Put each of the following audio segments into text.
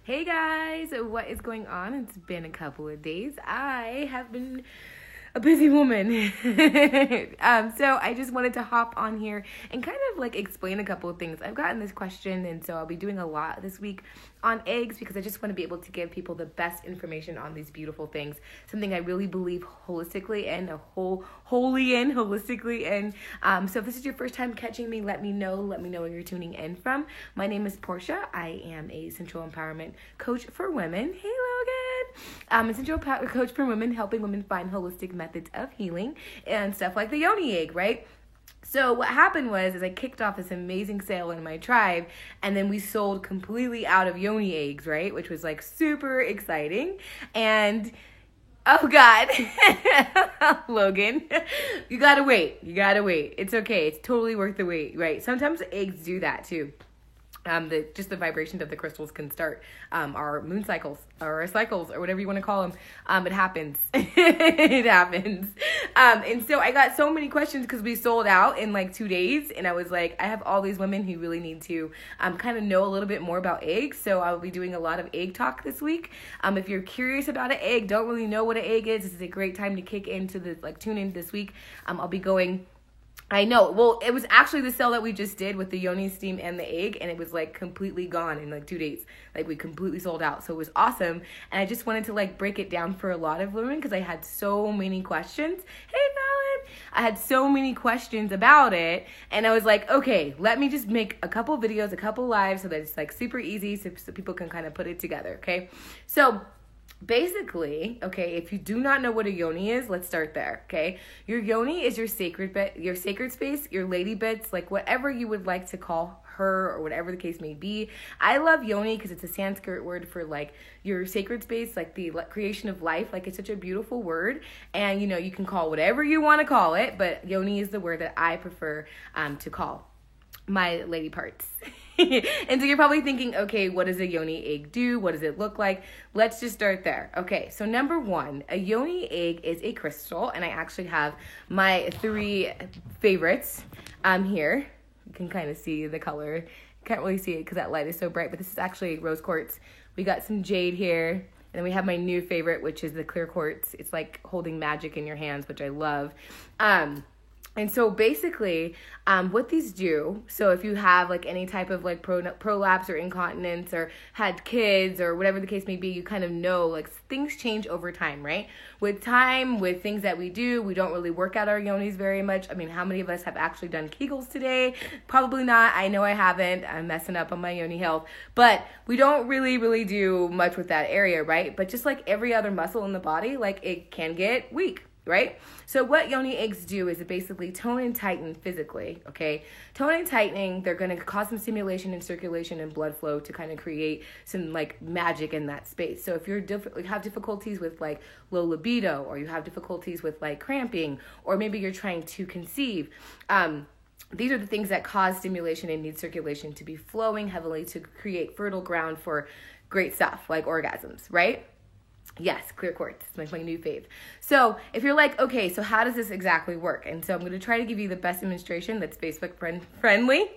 Hey guys, what is going on? It's been a couple of days. I have been a busy woman. So I just wanted to hop on here and kind of like explain a couple of things. I've gotten this question, and so I'll be doing a lot this week on eggs because I just want to be able to give people the best information on these beautiful things. Something I really believe holistically and holistically in. So if this is your first time catching me, let me know where you're tuning in from. My name is Portia. I am a Sensual Empowerment Coach for women. Hey Logan! I'm a Sensual Coach for women, helping women find holistic methods of healing and stuff like the yoni egg, right? So what happened was I kicked off this amazing sale in my tribe, and then we sold completely out of yoni eggs, right? Which was like super exciting. And oh God, Logan, you gotta wait. It's okay. It's totally worth the wait, right? Sometimes eggs do that too. The vibrations of the crystals can start our moon cycles or our cycles or whatever you want to call them. It happens. It happens. And so I got so many questions because we sold out in like 2 days, and I was like, I have all these women who really need to kind of know a little bit more about eggs. So I will be doing a lot of egg talk this week. If you're curious about an egg, don't really know what an egg is, this is a great time to kick into this, like tune in this week. I'll be going. I know. Well, it was actually the sale that we just did with the yoni steam and the egg, and it was like completely gone in like 2 days. Like we completely sold out. So it was awesome. And I just wanted to like break it down for a lot of women because I had so many questions. Hey, Fallon! I had so many questions about it, and I was like, okay, let me just make a couple videos, a couple lives so that it's like super easy so people can kind of put it together, okay? So basically, okay, if you do not know what a yoni is, let's start there, okay? Your yoni is your sacred space, your lady bits, like whatever you would like to call her or whatever the case may be. I love yoni because it's a Sanskrit word for like your sacred space, like the creation of life. Like it's such a beautiful word, and you know, you can call whatever you want to call it, but yoni is the word that I prefer to call my lady parts. And so you're probably thinking, okay, what does a yoni egg do? What does it look like? Let's just start there. Okay, so number one, a yoni egg is a crystal, and I actually have my 3 favorites here. You can kind of see the color. Can't really see it because that light is so bright, but this is actually rose quartz. We got some jade here, and then we have my new favorite, which is the clear quartz. It's like holding magic in your hands, which I love. And so basically, what these do, so if you have like any type of like prolapse or incontinence or had kids or whatever the case may be, you kind of know like things change over time, right? With time, with things that we do, we don't really work out our yonis very much. I mean, how many of us have actually done Kegels today? Probably not. I know I haven't. I'm messing up on my yoni health. But we don't really do much with that area, right? But just like every other muscle in the body, like it can get weak, right? So what yoni eggs do is it basically tone and tighten physically, okay? Tone and tightening, they're going to cause some stimulation and circulation and blood flow to kind of create some like magic in that space. So if you have difficulties with like low libido, or you have difficulties with like cramping, or maybe you're trying to conceive, these are the things that cause stimulation and need circulation to be flowing heavily to create fertile ground for great stuff like orgasms, right? Yes, clear quartz. It's my new fave. So if you're like, okay, so how does this exactly work? And so I'm going to try to give you the best demonstration that's Facebook friendly.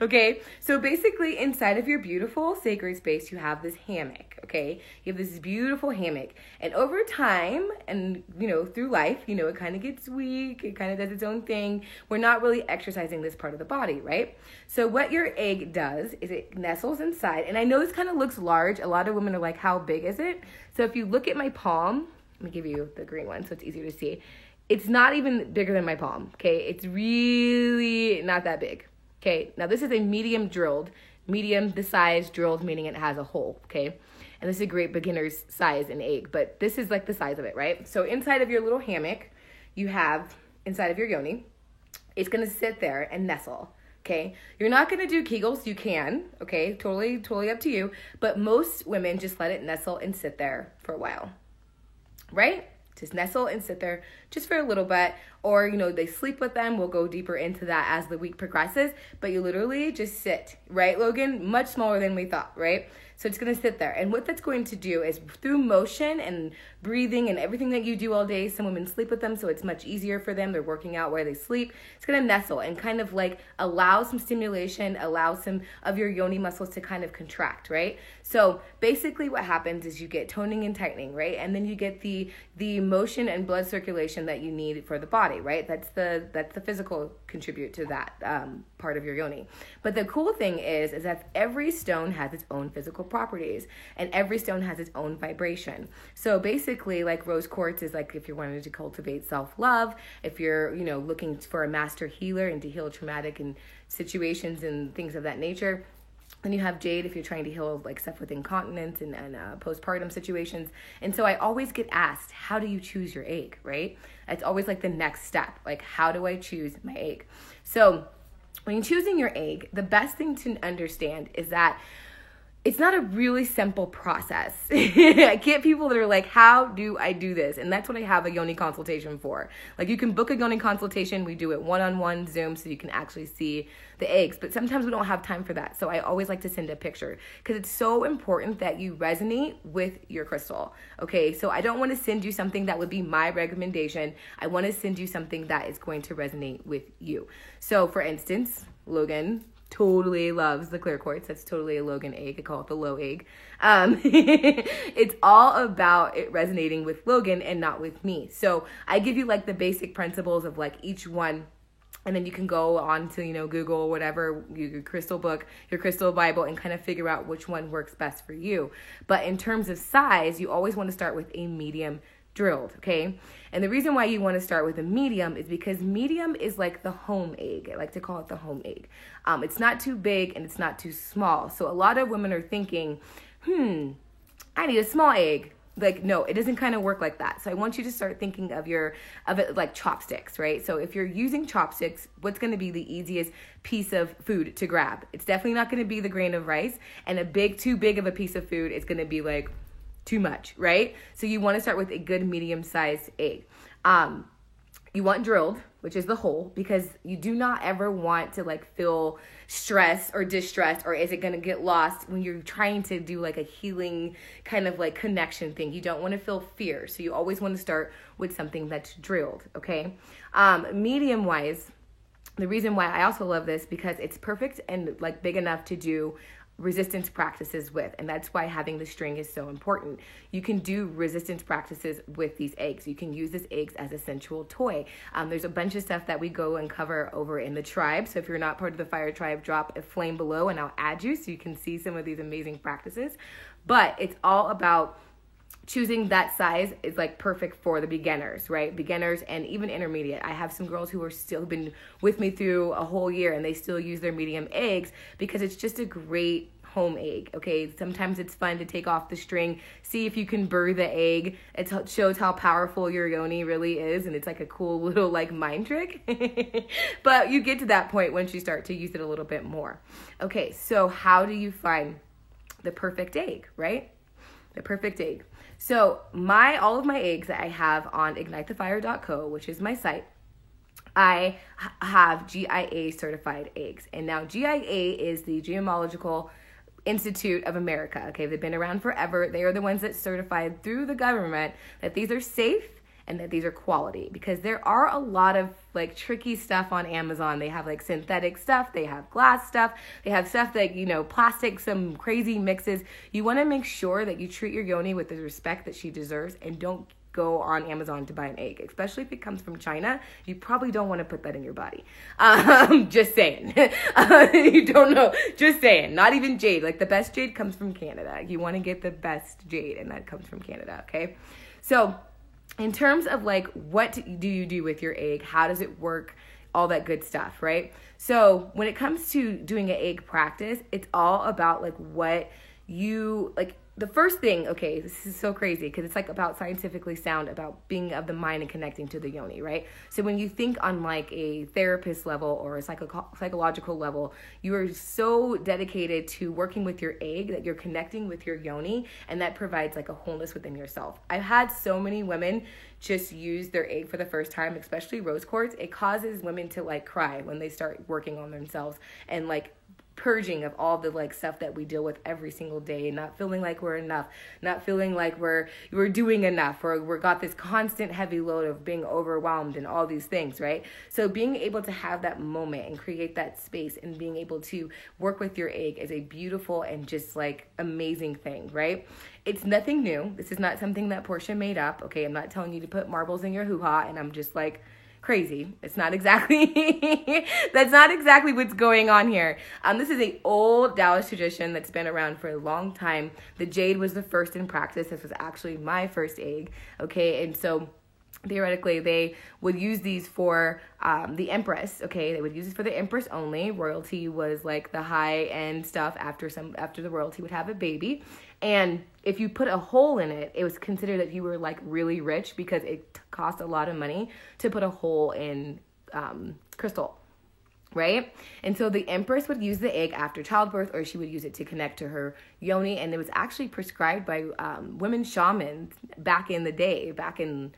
Okay, so basically inside of your beautiful sacred space, you have this hammock, okay? You have this beautiful hammock. And over time, and, you know, through life, you know, it kind of gets weak. It kind of does its own thing. We're not really exercising this part of the body, right? So what your egg does is it nestles inside. And I know this kind of looks large. A lot of women are like, how big is it? So if you look at my palm, let me give you the green one so it's easier to see. It's not even bigger than my palm, okay? It's really not that big, okay? Now, this is a medium the size drilled, meaning it has a hole, okay? And this is a great beginner's size in egg, but this is like the size of it, right? So inside of your little hammock, you have, inside of your yoni, it's going to sit there and nestle, okay? You're not going to do Kegels. You can, okay? Totally up to you. But most women just let it nestle and sit there for a while, right? Just nestle and sit there just for a little bit, or, they sleep with them. We'll go deeper into that as the week progresses, but you literally just sit, right, Logan? Much smaller than we thought, right? So it's going to sit there. And what that's going to do is through motion and breathing and everything that you do all day, some women sleep with them, so it's much easier for them. They're working out where they sleep. It's going to nestle and kind of like allow some stimulation, allow some of your yoni muscles to kind of contract, right? So basically what happens is you get toning and tightening, right? And then you get the motion and blood circulation that you need for the body, right? That's the physical contribute to that part of your yoni. But the cool thing is that every stone has its own physical properties, and every stone has its own vibration. So basically, like rose quartz is like if you're wanting to cultivate self-love, if you're looking for a master healer and to heal traumatic and situations and things of that nature. Then you have jade if you're trying to heal like stuff with incontinence and postpartum situations. And so I always get asked, how do you choose your egg, right? It's always like the next step, like how do I choose my egg? So when you're choosing your egg, the best thing to understand is that it's not a really simple process. I get people that are like, how do I do this? And that's what I have a yoni consultation for. Like you can book a yoni consultation. We do it one-on-one Zoom so you can actually see the eggs. But sometimes we don't have time for that. So I always like to send a picture because it's so important that you resonate with your crystal. Okay, so I don't want to send you something that would be my recommendation. I want to send you something that is going to resonate with you. So for instance, Logan totally loves the clear quartz. That's totally a Logan egg. I call it the low egg. It's all about it resonating with Logan and not with me. So I give you like the basic principles of like each one, and then you can go on to, Google or whatever, your crystal book, your crystal Bible, and kind of figure out which one works best for you. But in terms of size, you always want to start with a medium drilled, okay? And the reason why you want to start with a medium is because medium is like the home egg. I like to call it the home egg. It's not too big and it's not too small. So a lot of women are thinking, I need a small egg. Like, no, it doesn't kind of work like that. So I want you to start thinking of it like chopsticks, right? So if you're using chopsticks, what's going to be the easiest piece of food to grab? It's definitely not going to be the grain of rice, and too big of a piece of food is going to be like too much, right? So you want to start with a good medium-sized egg. You want drilled, which is the hole, because you do not ever want to like feel stressed or distressed, or is it going to get lost when you're trying to do like a healing kind of like connection thing. You don't want to feel fear. So you always want to start with something that's drilled, okay? Medium wise, the reason why I also love this because it's perfect and like big enough to do resistance practices with, and that's why having the string is so important. You can do resistance practices with these eggs. You can use these eggs as a sensual toy. There's a bunch of stuff that we go and cover over in the tribe. So if you're not part of the Fire Tribe, drop a flame below and I'll add you so you can see some of these amazing practices. But it's all about choosing that size is like perfect for the beginners, right? Beginners and even intermediate. I have some girls who are still been with me through a whole year and they still use their medium eggs because it's just a great home egg, okay? Sometimes it's fun to take off the string, see if you can burr the egg. It shows how powerful your yoni really is, and it's like a cool little like mind trick. But you get to that point once you start to use it a little bit more. Okay, so how do you find the perfect egg, right? The perfect egg. So all of my eggs that I have on ignitethefire.co, which is my site, I have GIA certified eggs. And now GIA is the Gemological Institute of America. Okay, they've been around forever. They are the ones that certified through the government that these are safe and that these are quality, because there are a lot of like tricky stuff on Amazon. They have like synthetic stuff, they have glass stuff, they have stuff that, plastic, some crazy mixes. You want to make sure that you treat your yoni with the respect that she deserves and don't go on Amazon to buy an egg, especially if it comes from China. You probably don't want to put that in your body. Just saying. You don't know. Just saying. Not even jade. Like the best jade comes from Canada. You want to get the best jade, and that comes from Canada, okay? So in terms of like, what do you do with your egg? How does it work? All that good stuff, right? So when it comes to doing an egg practice, it's all about like what you like. the first thing, okay, this is so crazy because it's like about scientifically sound about being of the mind and connecting to the yoni, right? So when you think on like a therapist level or a psychological level, you are so dedicated to working with your egg that you're connecting with your yoni, and that provides like a wholeness within yourself. I've had so many women just use their egg for the first time, especially rose quartz. It causes women to like cry when they start working on themselves and like purging of all the like stuff that we deal with every single day, not feeling like we're enough, not feeling like we're doing enough, or we're got this constant heavy load of being overwhelmed and all these things, right? So being able to have that moment and create that space and being able to work with your egg is a beautiful and just like amazing thing, right? It's nothing new. This is not something that Portia made up, okay? I'm not telling you to put marbles in your hoo-ha and I'm just like crazy. It's not exactly, that's not exactly what's going on here. This is a old Taoist tradition that's been around for a long time. The jade was the first in practice. This was actually my first egg, okay? And so theoretically, they would use these for the empress, okay? They would use it for the empress only. Royalty was like the high-end stuff after the royalty would have a baby. And if you put a hole in it, it was considered that you were like really rich because it cost a lot of money to put a hole in crystal, right? And so the empress would use the egg after childbirth, or she would use it to connect to her yoni. And it was actually prescribed by women shamans back in the day, back in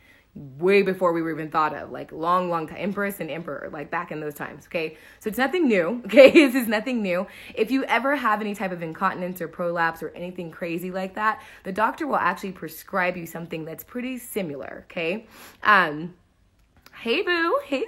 way before we were even thought of, like long time, empress and emperor, like back in those times, okay? So it's nothing new, okay? This is nothing new. If you ever have any type of incontinence or prolapse or anything crazy like that, the doctor will actually prescribe you something that's pretty similar, okay? Hey boo, hey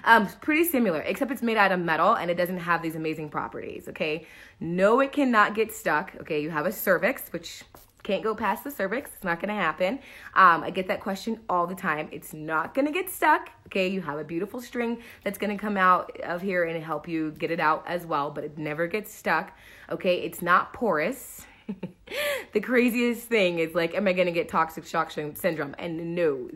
Sarah. Pretty similar, except it's made out of metal and it doesn't have these amazing properties, okay? No, it cannot get stuck, okay? You have a cervix, which can't go past the cervix. It's not going to happen. I get that question all the time. It's not going to get stuck. Okay, you have a beautiful string that's going to come out of here and help you get it out as well, but it never gets stuck. Okay, it's not porous. The craziest thing is like, am I going to get toxic shock syndrome? And no.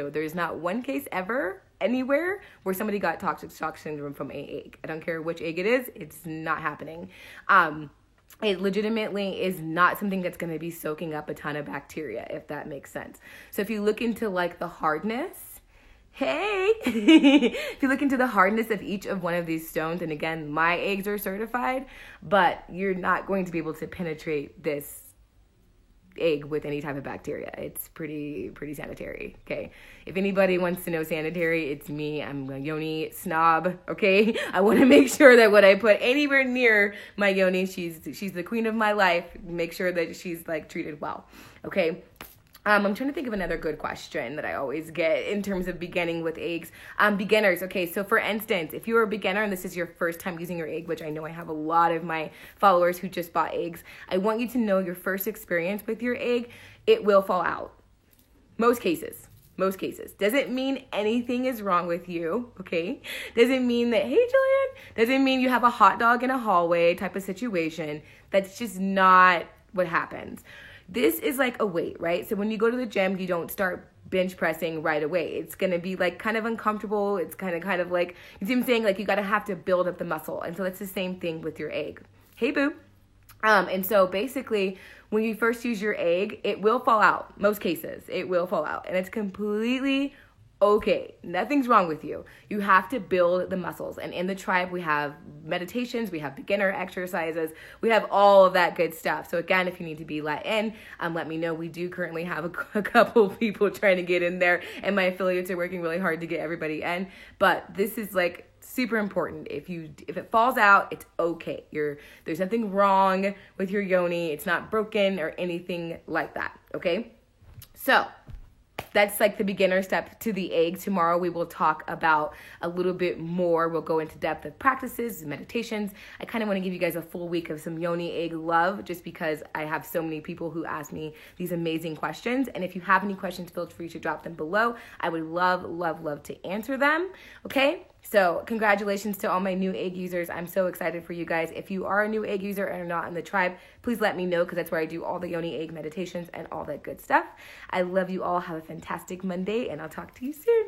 There's not one case ever anywhere where somebody got toxic shock syndrome from an egg. I don't care which egg it is. It's not happening. It legitimately is not something that's going to be soaking up a ton of bacteria, if that makes sense. So if you look into like the hardness, if you look into the hardness of each of one of these stones, and again, my eggs are certified, but you're not going to be able to penetrate this egg with any type of bacteria. It's pretty sanitary, okay? If anybody wants to know sanitary, it's me. I'm a yoni snob, okay? I want to make sure that what I put anywhere near my yoni, she's the queen of my life. Make sure that she's like treated well, okay? I'm trying to think of another good question that I always get in terms of beginning with eggs. Beginners, okay, so for instance, if you're a beginner and this is your first time using your egg, which I know I have a lot of my followers who just bought eggs, I want you to know your first experience with your egg, it will fall out. Most cases. Doesn't mean anything is wrong with you, okay? Doesn't mean that, hey, Jillian, doesn't mean you have a hot dog in a hallway type of situation. That's just not what happens. This is like a weight, right? So when you go to the gym, you don't start bench pressing right away. It's going to be like kind of uncomfortable. It's kind of like, you see what I'm saying? Like you got to have to build up the muscle. And so that's the same thing with your egg. Hey, boo. And so basically when you first use your egg, it will fall out. Most cases, it will fall out. And it's completely okay. Nothing's wrong with you. You have to build the muscles. And in the tribe, we have meditations, we have beginner exercises, we have all of that good stuff. So again, if you need to be let in, let me know. We do currently have a couple of people trying to get in there, and my affiliates are working really hard to get everybody in. But this is like super important. If it falls out, it's okay. There's nothing wrong with your yoni. It's not broken or anything like that. Okay? So that's like the beginner step to the egg. Tomorrow we will talk about a little bit more. We'll go into depth of practices, meditations. I kind of want to give you guys a full week of some yoni egg love just because I have so many people who ask me these amazing questions. And if you have any questions, feel free to drop them below. I would love to answer them. Okay? So congratulations to all my new egg users. I'm so excited for you guys. If you are a new egg user and are not in the tribe, please let me know because that's where I do all the yoni egg meditations and all that good stuff. I love you all. Have a fantastic Monday and I'll talk to you soon.